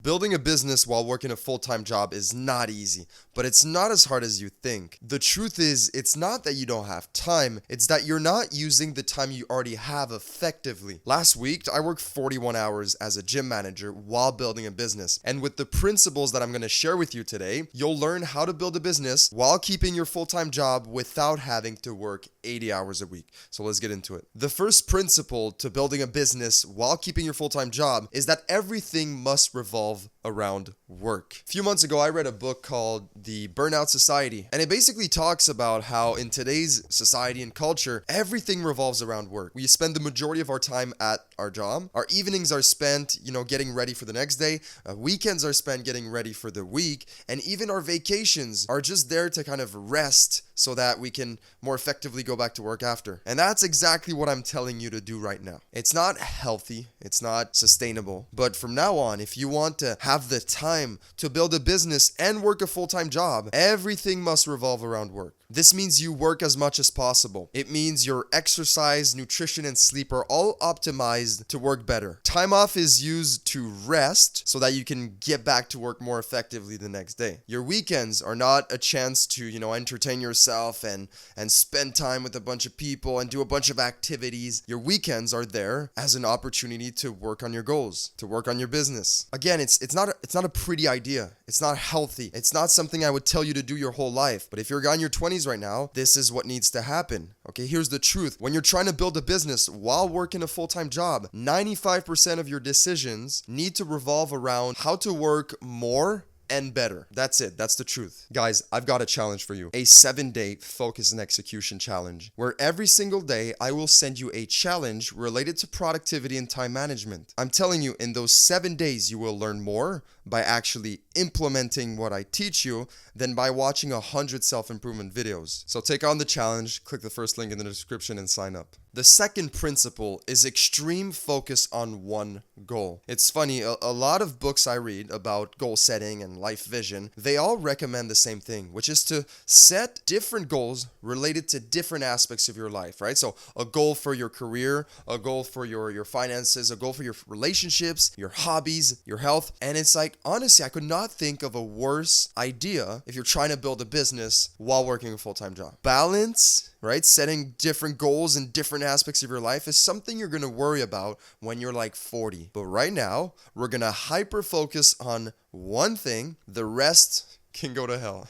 Building a business while working a full-time job is not easy, but it's not as hard as you think. The truth is, it's not that you don't have time, it's that you're not using the time you already have effectively. Last week, I worked 41 hours as a gym manager while building a business. And with the principles that I'm going to share with you today, you'll learn how to build a business while keeping your full-time job without having to work 80 hours a week. So let's get into it. The first principle to building a business while keeping your full-time job is that everything must revolve around work. A few months ago, I read a book called The Burnout Society, and it basically talks about how in today's society and culture, everything revolves around work. We spend the majority of our time at our job. Our evenings are spent, getting ready for the next day. Weekends are spent getting ready for the week, and even our vacations are just there to kind of rest so that we can more effectively go back to work after. And that's exactly what I'm telling you to do right now. It's not healthy, it's not sustainable, but from now on, if you want to have the time to build a business and work a full-time job, everything must revolve around work. This means you work as much as possible. It means your exercise, nutrition, and sleep are all optimized to work better. Time off is used to rest so that you can get back to work more effectively the next day. Your weekends are not a chance to, entertain yourself and spend time with a bunch of people and do a bunch of activities. Your weekends are there as an opportunity to work on your goals, to work on your business. Again, it's not a pretty idea. It's not healthy. It's not something I would tell you to do your whole life. But if you're a guy in your 20s right now, this is what needs to happen. Okay, here's the truth. When you're trying to build a business while working a full-time job, 95% of your decisions need to revolve around how to work more and better. That's it. That's the truth. Guys, I've got a challenge for you. A 7-day focus and execution challenge, where every single day I will send you a challenge related to productivity and time management. I'm telling you, in those 7 days, you will learn more by actually implementing what I teach you than by watching 100 self-improvement videos. So take on the challenge, click the first link in the description and sign up. The second principle is extreme focus on one goal. It's funny, a lot of books I read about goal setting and life vision, they all recommend the same thing, which is to set different goals related to different aspects of your life, right? So a goal for your career, a goal for your finances, a goal for your relationships, your hobbies, your health. And it's like, honestly, I could not think of a worse idea if you're trying to build a business while working a full-time job. Balance, right? Setting different goals in different aspects of your life is something you're going to worry about when you're like 40. But right now, we're going to hyper focus on one thing. The rest can go to hell.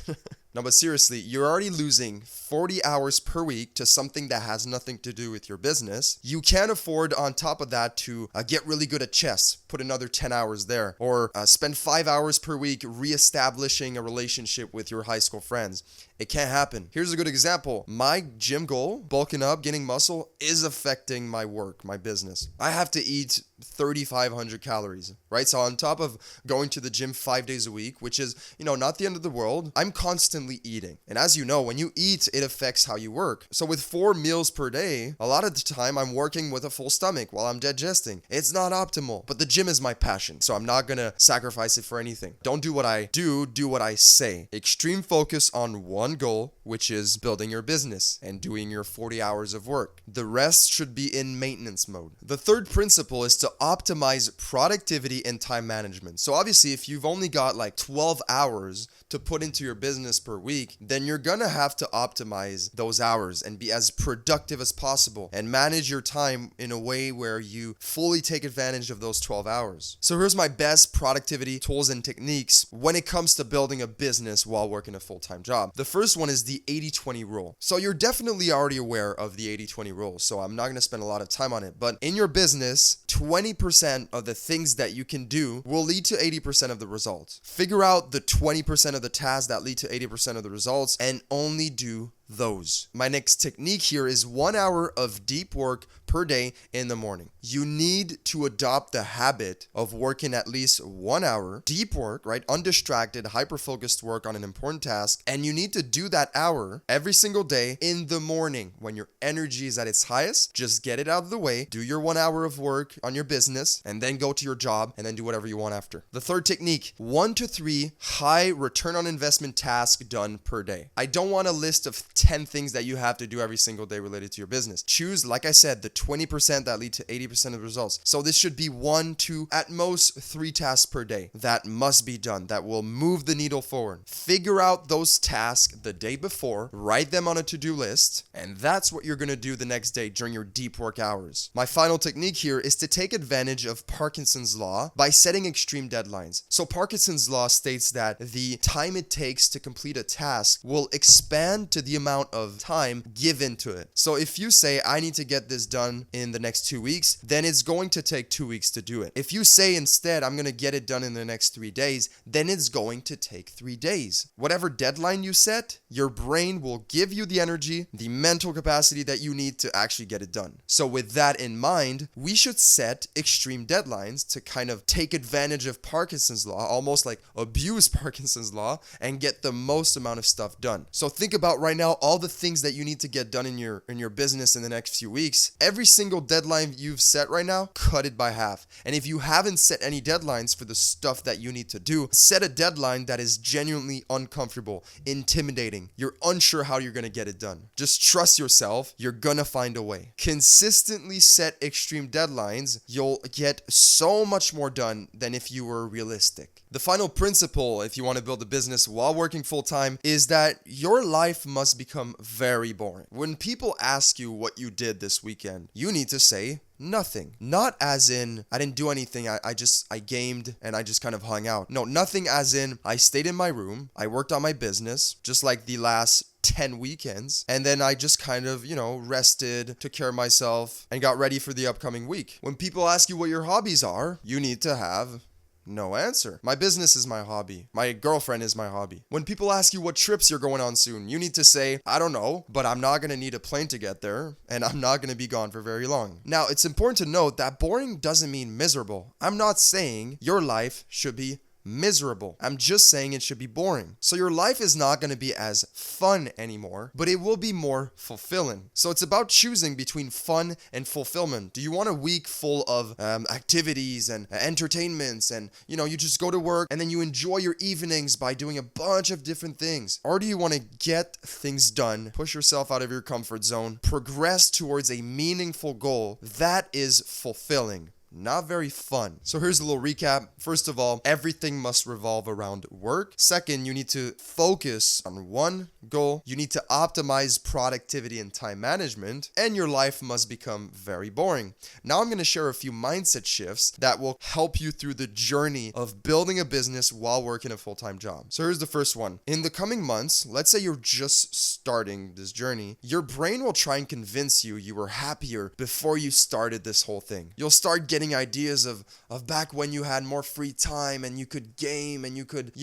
No, but seriously, you're already losing 40 hours per week to something that has nothing to do with your business. You can't afford on top of that to get really good at chess, put another 10 hours there, or spend 5 hours per week reestablishing a relationship with your high school friends. It can't happen. Here's a good example. My gym goal, bulking up, getting muscle, is affecting my work, my business. I have to eat 3,500 calories, right? So on top of going to the gym 5 days a week, which is, not the end of the world, I'm constantly eating. And as you know, when you eat, it affects how you work. So with 4 meals per day, a lot of the time I'm working with a full stomach while I'm digesting. It's not optimal, but the gym is my passion, so I'm not gonna sacrifice it for anything. Don't do what I do what I say. Extreme focus on one goal, which is building your business and doing your 40 hours of work. The rest should be in maintenance mode. The third principle is to optimize productivity and time management. So obviously, if you've only got like 12 hours to put into your business per week, then you're gonna have to optimize those hours and be as productive as possible and manage your time in a way where you fully take advantage of those 12 hours. So here's my best productivity tools and techniques when it comes to building a business while working a full-time job. The first one is the 80-20 rule. So you're definitely already aware of the 80-20 rule, so I'm not gonna spend a lot of time on it, but in your business, 20% of the things that you can do will lead to 80% of the results. Figure out the 20% of the tasks that lead to 80% of the results and only do those. My next technique here is 1 hour of deep work per day in the morning. You need to adopt the habit of working at least 1 hour deep work, right? Undistracted, hyper-focused work on an important task. And you need to do that hour every single day in the morning when your energy is at its highest. Just get it out of the way, do your 1 hour of work on your business, and then go to your job and then do whatever you want after. The third technique, 1 to 3 high return on investment tasks done per day. I don't want a list of 10 things that you have to do every single day related to your business. Choose, like I said, the 20% that lead to 80% of the results. So this should be 1, 2, at most 3 tasks per day that must be done, that will move the needle forward. Figure out those tasks the day before, write them on a to-do list, and that's what you're going to do the next day during your deep work hours. My final technique here is to take advantage of Parkinson's law by setting extreme deadlines. So Parkinson's law states that the time it takes to complete a task will expand to the amount of time given to it. So if you say, I need to get this done in the next 2 weeks, then it's going to take 2 weeks to do it. If you say instead, I'm going to get it done in the next 3 days, then it's going to take 3 days. Whatever deadline you set, your brain will give you the energy, the mental capacity that you need to actually get it done. So with that in mind, we should set extreme deadlines to kind of take advantage of Parkinson's law, almost like abuse Parkinson's law, and get the most amount of stuff done. So think about right now all the things that you need to get done in your business in the next few weeks. Every single deadline you've set right now, cut it by half. And if you haven't set any deadlines for the stuff that you need to do, set a deadline that is genuinely uncomfortable, intimidating. You're unsure how you're going to get it done. Just trust yourself. You're going to find a way. Consistently set extreme deadlines. You'll get so much more done than if you were realistic. The final principle, if you want to build a business while working full-time, is that your life must become very boring. When people ask you what you did this weekend, you need to say nothing. Not as in, I didn't do anything, I gamed and I just kind of hung out. No, nothing as in, I stayed in my room, I worked on my business, just like the last 10 weekends, and then I just kind of, rested, took care of myself, and got ready for the upcoming week. When people ask you what your hobbies are, you need to have no answer. My business is my hobby. My girlfriend is my hobby. When people ask you what trips you're going on soon, you need to say, I don't know, but I'm not going to need a plane to get there, and I'm not going to be gone for very long. Now, it's important to note that boring doesn't mean miserable. I'm not saying your life should be miserable. I'm just saying it should be boring. So your life is not going to be as fun anymore, but it will be more fulfilling. So it's about choosing between fun and fulfillment. Do you want a week full of activities and entertainments and, you just go to work and then you enjoy your evenings by doing a bunch of different things? Or do you want to get things done, push yourself out of your comfort zone, progress towards a meaningful goal that is fulfilling? Not very fun. So here's a little recap. First of all, everything must revolve around work. Second, you need to focus on one goal. You need to optimize productivity and time management, and your life must become very boring. Now I'm going to share a few mindset shifts that will help you through the journey of building a business while working a full-time job. So here's the first one. In the coming months, let's say you're just starting this journey, your brain will try and convince you were happier before you started this whole thing. You'll start getting ideas of back when you had more free time and you could game and you could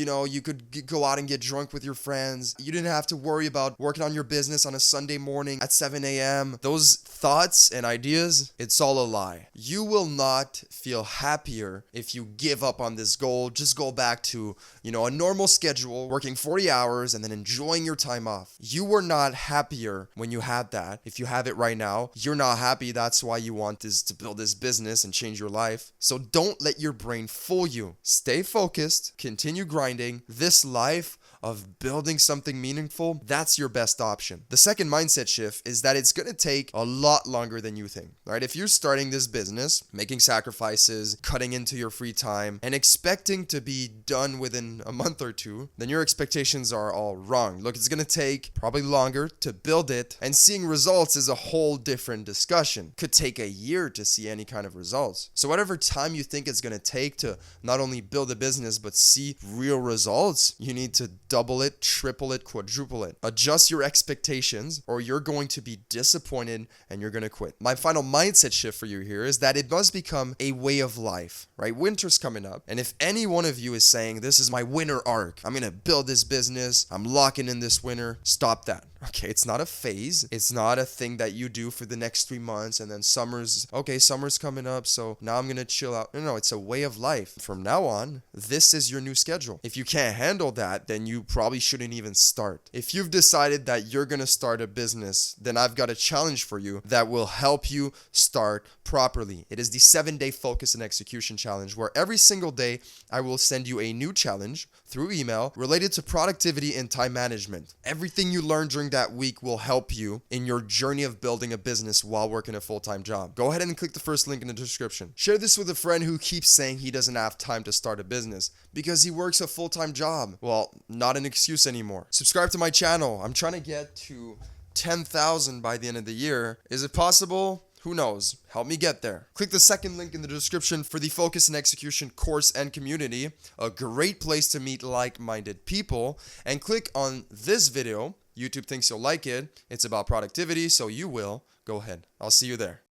go out and get drunk with your friends. You didn't have to worry about working on your business on a Sunday morning at 7 a.m. Those thoughts and ideas, it's all a lie. You will not feel happier if you give up on this goal. Just go back to, a normal schedule, working 40 hours and then enjoying your time off. You were not happier when you had that. If you have it right now, you're not happy. That's why you want to build this business and change your life. So don't let your brain fool you. Stay focused, continue grinding. This life of building something meaningful, that's your best option. The second mindset shift is that it's going to take a lot longer than you think, right? If you're starting this business, making sacrifices, cutting into your free time, and expecting to be done within a month or two, then your expectations are all wrong. Look, it's going to take probably longer to build it, and seeing results is a whole different discussion. Could take a year to see any kind of results. So whatever time you think it's going to take to not only build a business, but see real results, you need to double it, triple it, quadruple it. Adjust your expectations or you're going to be disappointed and you're going to quit. My final mindset shift for you here is that it must become a way of life, right? Winter's coming up. And if any one of you is saying, this is my winter arc, I'm going to build this business, I'm locking in this winter, stop that. Okay, it's not a phase. It's not a thing that you do for the next 3 months and then summer's coming up, so now I'm going to chill out. No, it's a way of life. From now on, this is your new schedule. If you can't handle that, then you you probably shouldn't even start. If you've decided that you're gonna start a business, then I've got a challenge for you that will help you start properly. It is the 7-day focus and execution challenge, where every single day I will send you a new challenge through email related to productivity and time management. Everything you learn during that week will help you in your journey of building a business while working a full-time job. Go ahead and click the first link in the description. Share this with a friend who keeps saying he doesn't have time to start a business because he works a full-time job. Well, not an excuse anymore. Subscribe to my channel. I'm trying to get to 10,000 by the end of the year. Is it possible? Who knows? Help me get there. Click the second link in the description for the Focus and Execution course and community, a great place to meet like-minded people, and click on this video. YouTube thinks you'll like it. It's about productivity, so you will. Go ahead. I'll see you there.